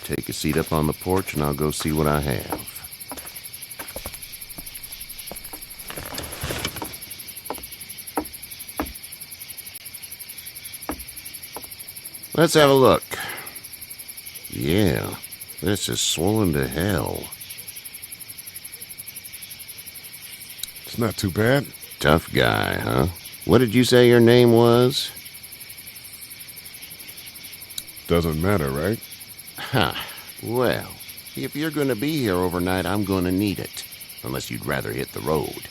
Take a seat up on the porch and I'll go see what I have. Let's have a look. Yeah, this is swollen to hell. It's not too bad. Tough guy, huh? What did you say your name was? Doesn't matter, right? Huh. Well, if you're gonna be here overnight, I'm gonna need it. Unless you'd rather hit the road.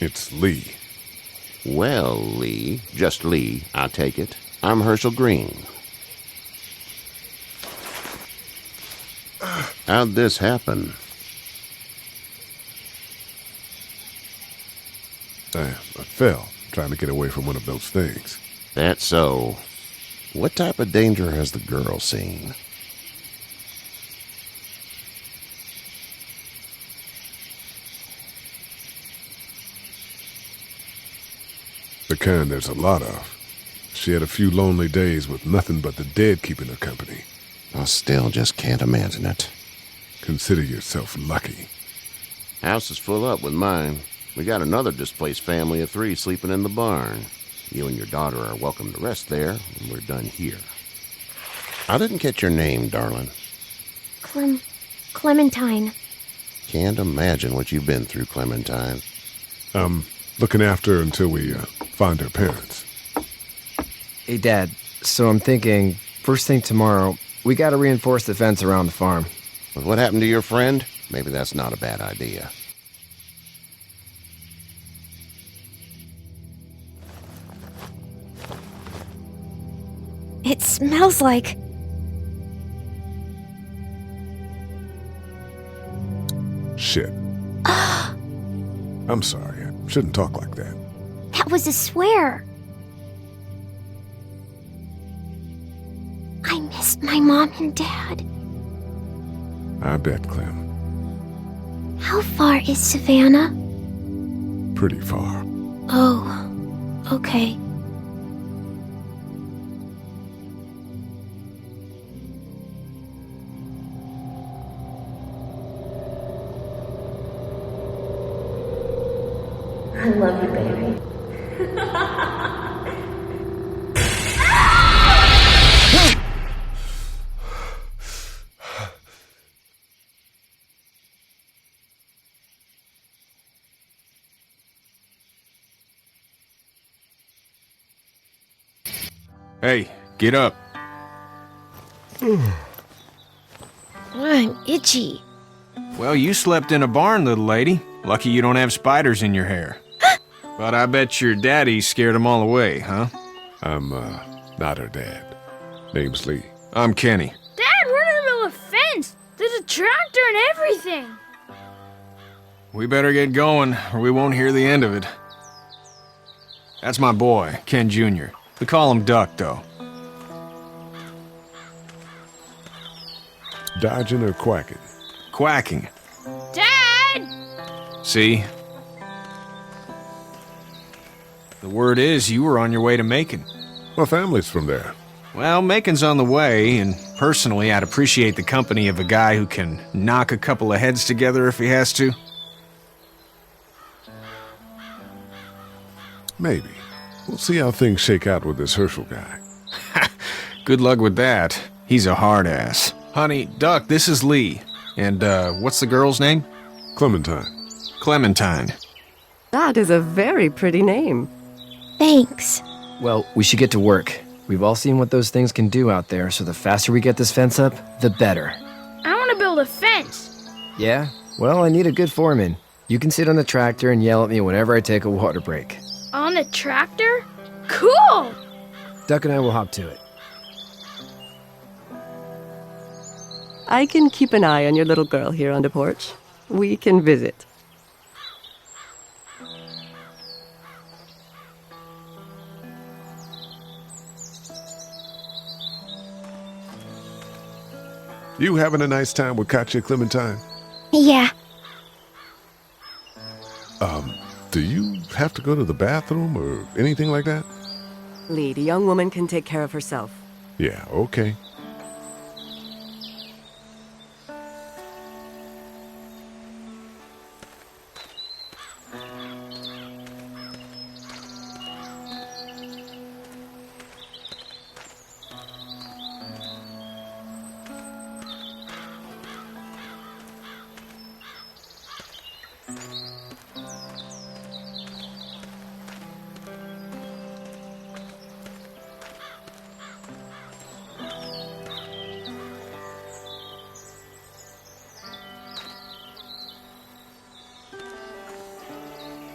It's Lee. Well, Lee, just Lee, I'll take it. I'm Herschel Green. How'd this happen? I fell, trying to get away from one of those things. That's so. What type of danger has the girl seen? The kind there's a lot of. She had a few lonely days with nothing but the dead keeping her company. I still just can't imagine it. Consider yourself lucky. House is full up with mine. We got another displaced family of 3 sleeping in the barn. You and your daughter are welcome to rest there when we're done here. I didn't catch your name, darling. Clementine. Can't imagine what you've been through, Clementine. Looking after her until we find her parents. Hey, Dad, so I'm thinking, first thing tomorrow, we gotta reinforce the fence around the farm. With what happened to your friend? Maybe that's not a bad idea. It smells like... Shit. I'm sorry. I shouldn't talk like that. That was a swear. I missed my mom and dad. I bet, Clem. How far is Savannah? Pretty far. Oh, okay. I love you, baby. Hey, get up. I'm itchy. Well, you slept in a barn, little lady. Lucky you don't have spiders in your hair. But I bet your daddy scared them all away, huh? I'm, not her dad. Name's Lee. I'm Kenny. Dad, we're in the middle of a fence. There's a tractor and everything. We better get going, or we won't hear the end of it. That's my boy, Ken Jr. We call him Duck, though. Dodging or quacking? Quacking. Dad! See? The word is you were on your way to Macon. My family's from there. Well, Macon's on the way, and personally, I'd appreciate the company of a guy who can knock a couple of heads together if he has to. Maybe. We'll see how things shake out with this Herschel guy. Good luck with that. He's a hard ass. Honey, Duck, this is Lee. And, what's the girl's name? Clementine. Clementine. That is a very pretty name. Thanks. Well, we should get to work. We've all seen what those things can do out there, so the faster we get this fence up, the better. I want to build a fence. Yeah? Well, I need a good foreman. You can sit on the tractor and yell at me whenever I take a water break. On the tractor? Cool! Duck and I will hop to it. I can keep an eye on your little girl here on the porch. We can visit. You having a nice time with Katya, Clementine? Yeah. Do you have to go to the bathroom or anything like that? Lee, the young woman can take care of herself. Yeah, okay.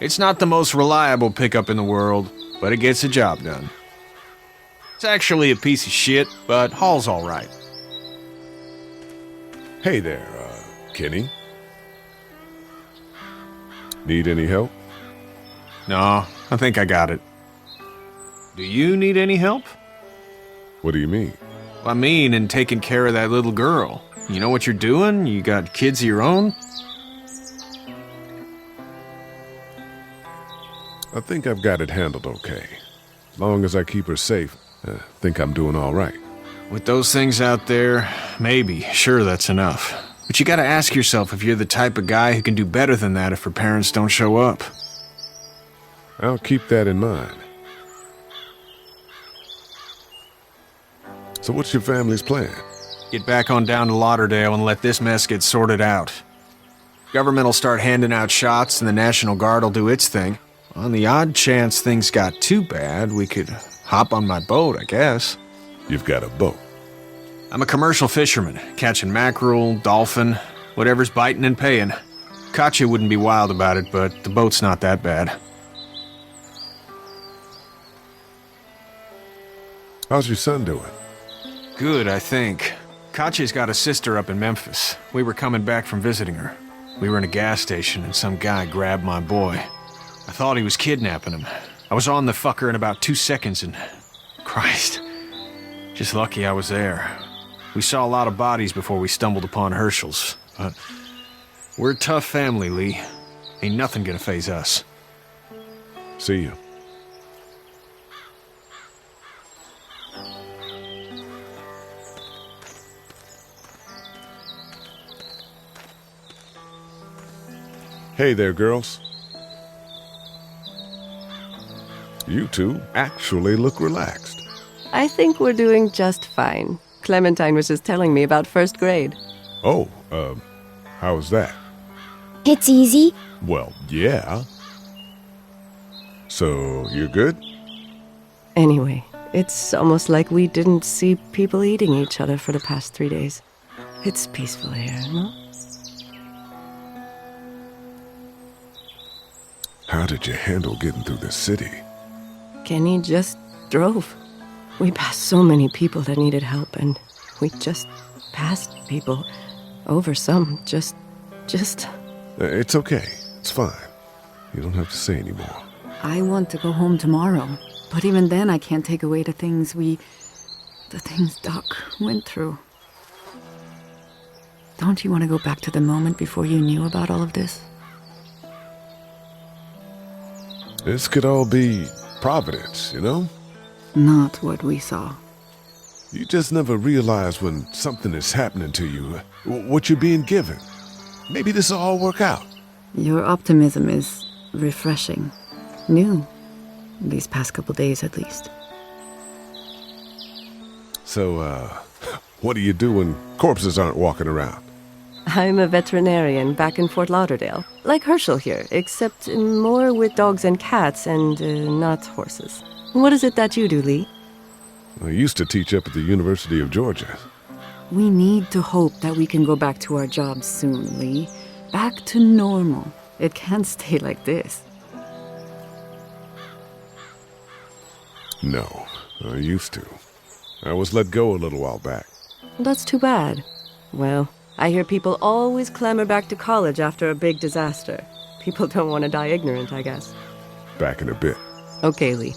It's not the most reliable pickup in the world, but it gets the job done. It's actually a piece of shit, but Hall's all right. Hey there, Kenny. Need any help? No, I think I got it. Do you need any help? What do you mean? I mean, in taking care of that little girl. You know what you're doing? You got kids of your own? I think I've got it handled okay. As long as I keep her safe, I think I'm doing all right. With those things out there, maybe, sure, that's enough. But you gotta ask yourself if you're the type of guy who can do better than that if her parents don't show up. I'll keep that in mind. So what's your family's plan? Get back on down to Lauderdale and let this mess get sorted out. Government will start handing out shots and the National Guard will do its thing. On the odd chance things got too bad, we could hop on my boat, I guess. You've got a boat. I'm a commercial fisherman, catching mackerel, dolphin, whatever's biting and paying. Katya wouldn't be wild about it, but the boat's not that bad. How's your son doing? Good, I think. Katya's got a sister up in Memphis. We were coming back from visiting her. We were in a gas station and some guy grabbed my boy. I thought he was kidnapping him. I was on the fucker in about 2 seconds and... Christ. Just lucky I was there. We saw a lot of bodies before we stumbled upon Herschel's. But we're a tough family, Lee. Ain't nothing gonna faze us. See you. Hey there, girls. You two actually look relaxed. I think we're doing just fine. Clementine was just telling me about first grade. Oh, how was that? It's easy. Well, yeah. So, you're good? Anyway, it's almost like we didn't see people eating each other for the past 3 days. It's peaceful here, no? How did you handle getting through the city? Kenny just drove. We passed so many people that needed help, and we just passed people. Over some, just... It's okay. It's fine. You don't have to say anymore. I want to go home tomorrow, but even then I can't take away the things Doc went through. Don't you want to go back to the moment before you knew about all of this? This could all be Providence, you know? Not what we saw. You just never realize when something is happening to you, what you're being given. Maybe this will all work out. Your optimism is refreshing. New. These past couple days, at least. So, what do you do when corpses aren't walking around? I'm a veterinarian back in Fort Lauderdale. Like Herschel here, except more with dogs and cats and not horses. What is it that you do, Lee? I used to teach up at the University of Georgia. We need to hope that we can go back to our jobs soon, Lee. Back to normal. It can't stay like this. No, I used to. I was let go a little while back. That's too bad. Well, I hear people always clamor back to college after a big disaster. People don't want to die ignorant, I guess. Back in a bit. Okay, Lee.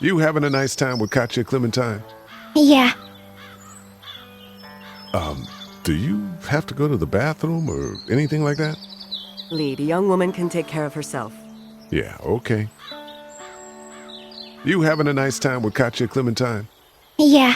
You having a nice time with Katya, Clementine? Yeah. Do you have to go to the bathroom or anything like that? Lee, the young woman can take care of herself. Yeah, okay. You having a nice time with Katya Clementine? Yeah.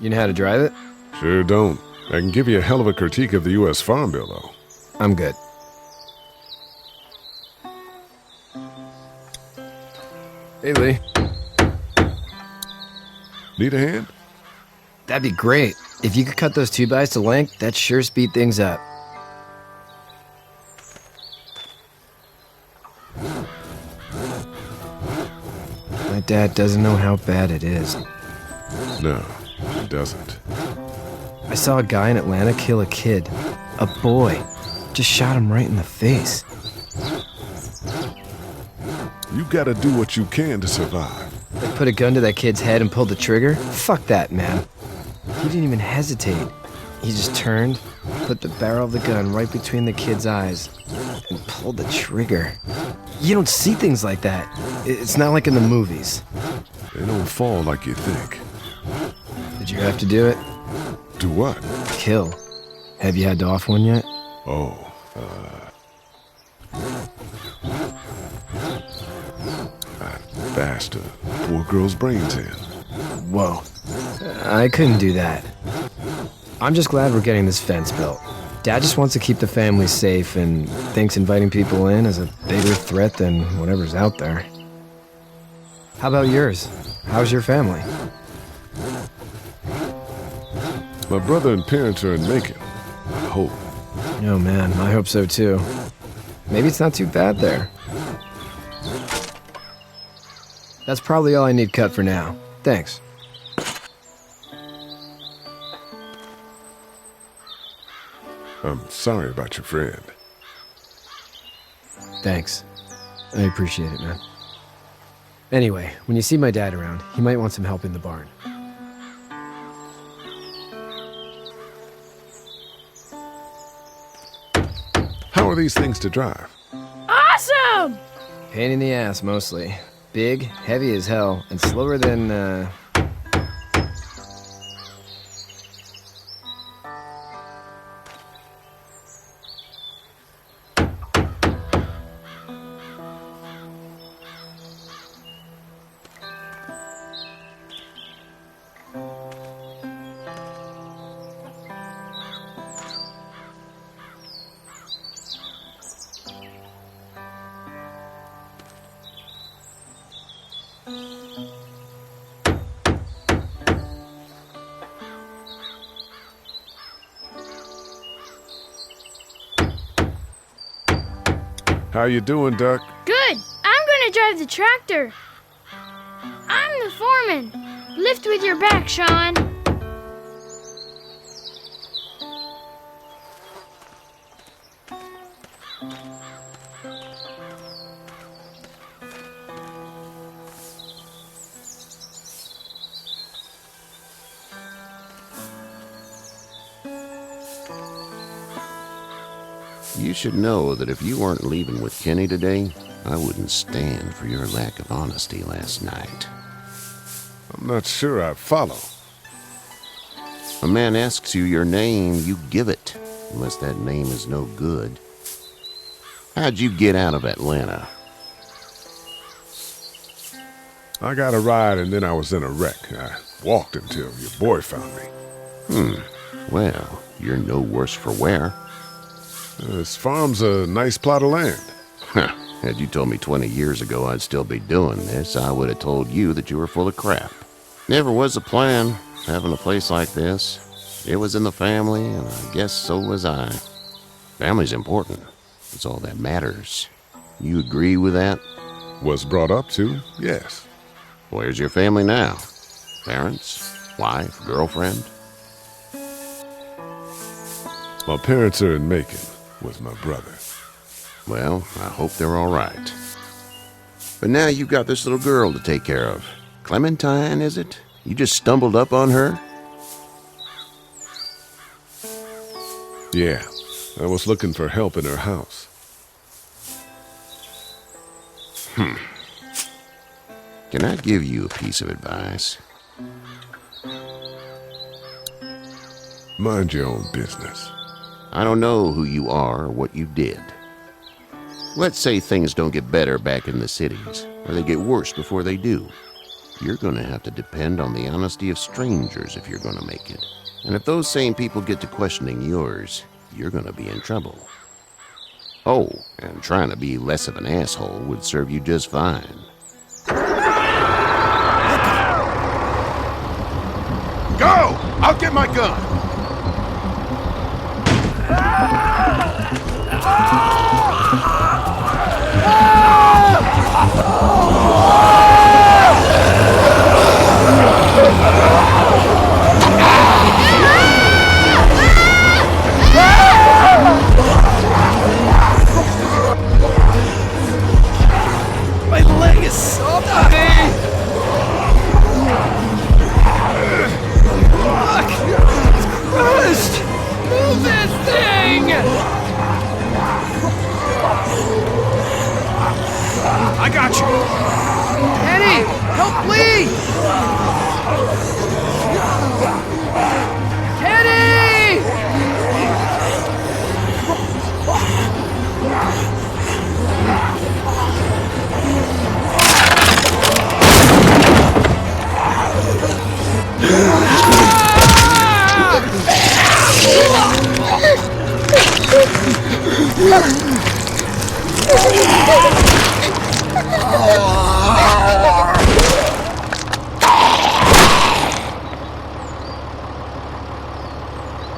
You know how to drive it? Sure don't. I can give you a hell of a critique of the U.S. Farm Bill, though. I'm good. Hey, Lee. Need a hand? That'd be great. If you could cut those 2x to length, that'd sure speed things up. My dad doesn't know how bad it is. No, it doesn't. I saw a guy in Atlanta kill a kid. A boy. Just shot him right in the face. You gotta do what you can to survive. They put a gun to that kid's head and pulled the trigger? Fuck that, man. He didn't even hesitate. He just turned, put the barrel of the gun right between the kid's eyes, and pulled the trigger. You don't see things like that. It's not like in the movies. They don't fall like you think. Did you have to do it? Do what? Kill. Have you had to off one yet? Oh, I bashed a poor girl's brains in. Whoa. I couldn't do that. I'm just glad we're getting this fence built. Dad just wants to keep the family safe and thinks inviting people in is a bigger threat than whatever's out there. How about yours? How's your family? My brother and parents are in Macon. I hope. Oh man, I hope so too. Maybe it's not too bad there. That's probably all I need cut for now. Thanks. I'm sorry about your friend. Thanks. I appreciate it, man. Anyway, when you see my dad around, he might want some help in the barn. How are these things to drive? Awesome! Pain in the ass, mostly. Big, heavy as hell, and slower than, How you doing, Duck? Good. I'm gonna drive the tractor. I'm the foreman. Lift with your back, Sean. You should know that if you weren't leaving with Kenny today, I wouldn't stand for your lack of honesty last night. I'm not sure I follow. A man asks you your name, you give it, unless that name is no good. How'd you get out of Atlanta? I got a ride and then I was in a wreck. I walked until your boy found me. Well, you're no worse for wear. This farm's a nice plot of land. Huh. Had you told me 20 years ago I'd still be doing this, I would have told you that you were full of crap. Never was a plan, having a place like this. It was in the family, and I guess so was I. Family's important. It's all that matters. You agree with that? Was brought up to, yes. Where's your family now? Parents? Wife? Girlfriend? My parents are in Macon with my brother. Well, I hope they're all right. But now you've got this little girl to take care of. Clementine, is it? You just stumbled up on her? Yeah, I was looking for help in her house. Can I give you a piece of advice? Mind your own business. I don't know who you are or what you did. Let's say things don't get better back in the cities, or they get worse before they do. You're going to have to depend on the honesty of strangers if you're going to make it. And if those same people get to questioning yours, you're going to be in trouble. Oh, and trying to be less of an asshole would serve you just fine. Go! I'll get my gun! My leg is so pain! Fuck! It's crushed! Move this thing! I got you. Eddie! Help me! Kenny!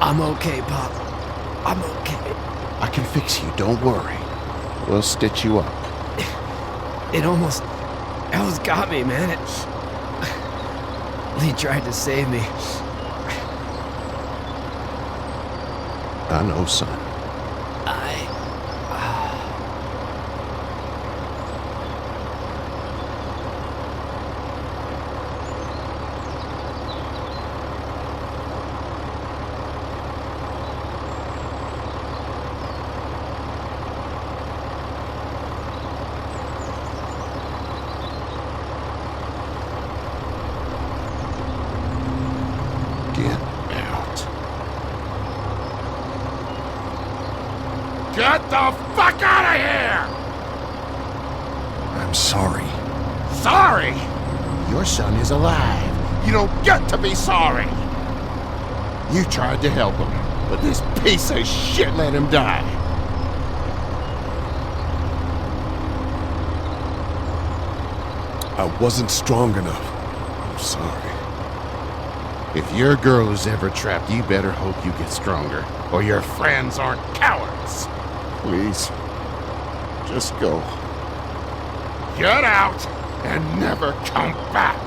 I'm okay, Pop. I'm okay. I can fix you, don't worry. We'll stitch you up. It almost got me, man. Lee tried to save me. I know, son. Get out. Get the fuck out of here! I'm sorry. Sorry? Your son is alive. You don't get to be sorry! You tried to help him, but this piece of shit let him die. I wasn't strong enough. I'm sorry. If your girl is ever trapped, you better hope you get stronger, or your friends aren't cowards. Please, just go. Get out and never come back!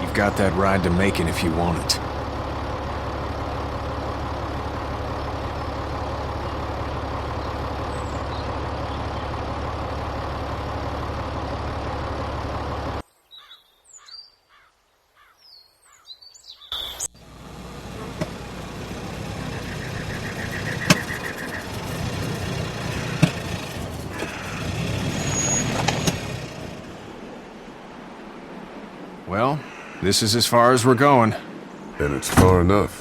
You've got that ride to Macon if you want it. Well, this is as far as we're going. And it's far enough.